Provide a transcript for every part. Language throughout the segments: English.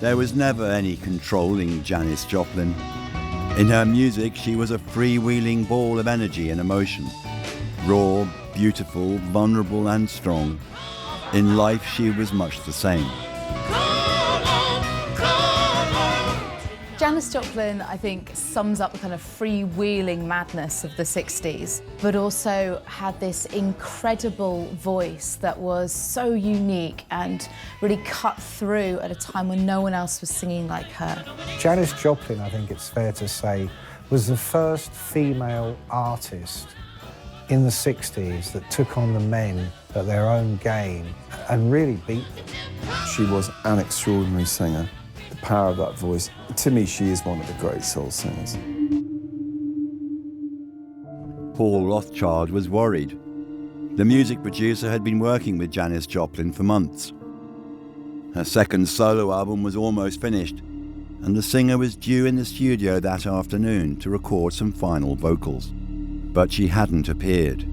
There was never any controlling Janis Joplin. In her music, she was a freewheeling ball of energy and emotion. Raw, beautiful, vulnerable and strong. In life, she was much the same. Janis Joplin, I think, sums up the kind of freewheeling madness of the 60s, but also had this incredible voice that was so unique and really cut through at a time when no one else was singing like her. Janis Joplin, I think it's fair to say, was the first female artist in the 60s that took on the men at their own game and really beat them. She was an extraordinary singer. The power of that voice. To me, she is one of the great soul singers. Paul Rothchild was worried. The music producer had been working with Janis Joplin for months. Her second solo album was almost finished, and the singer was due in the studio that afternoon to record some final vocals. But she hadn't appeared.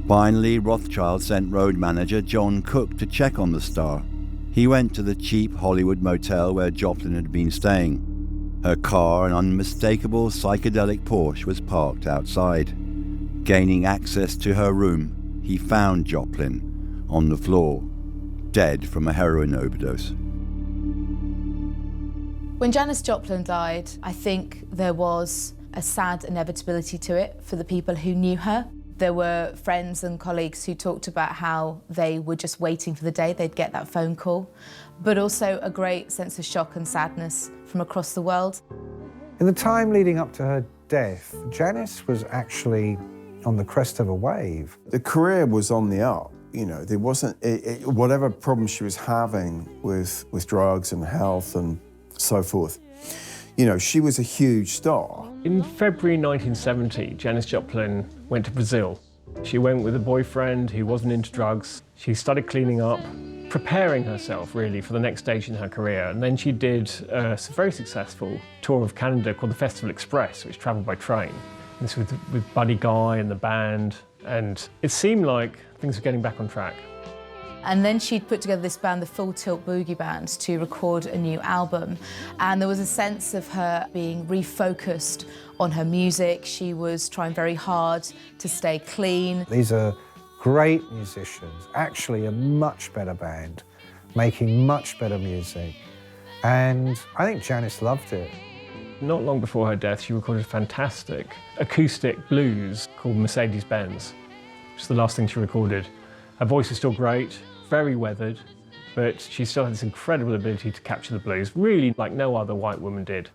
Finally, Rothchild sent road manager John Cook to check on the star. He went to the cheap Hollywood motel where Joplin had been staying. Her car, an unmistakable psychedelic Porsche, was parked outside. Gaining access to her room, he found Joplin on the floor, dead from a heroin overdose. When Janis Joplin died, I think there was a sad inevitability to it for the people who knew her. There were friends and colleagues who talked about how they were just waiting for the day they'd get that phone call, but also a great sense of shock and sadness from across the world. In the time leading up to her death, Janis was actually on the crest of a wave. The career was on the up. You know, there wasn't, whatever problems she was having with drugs and health and so forth, you know, she was a huge star. In February 1970, Janis Joplin went to Brazil. She went with a boyfriend who wasn't into drugs. She started cleaning up, preparing herself really for the next stage in her career. And then she did a very successful tour of Canada called the Festival Express, which travelled by train. This was with Buddy Guy and the band. And it seemed like things were getting back on track. And then she'd put together this band, the Full Tilt Boogie Band, to record a new album. And there was a sense of her being refocused on her music. She was trying very hard to stay clean. These are great musicians, actually a much better band, making much better music. And I think Janis loved it. Not long before her death, she recorded a fantastic acoustic blues called Mercedes-Benz, which is the last thing she recorded. Her voice is still great, very weathered, but she still had this incredible ability to capture the blues, really like no other white woman did.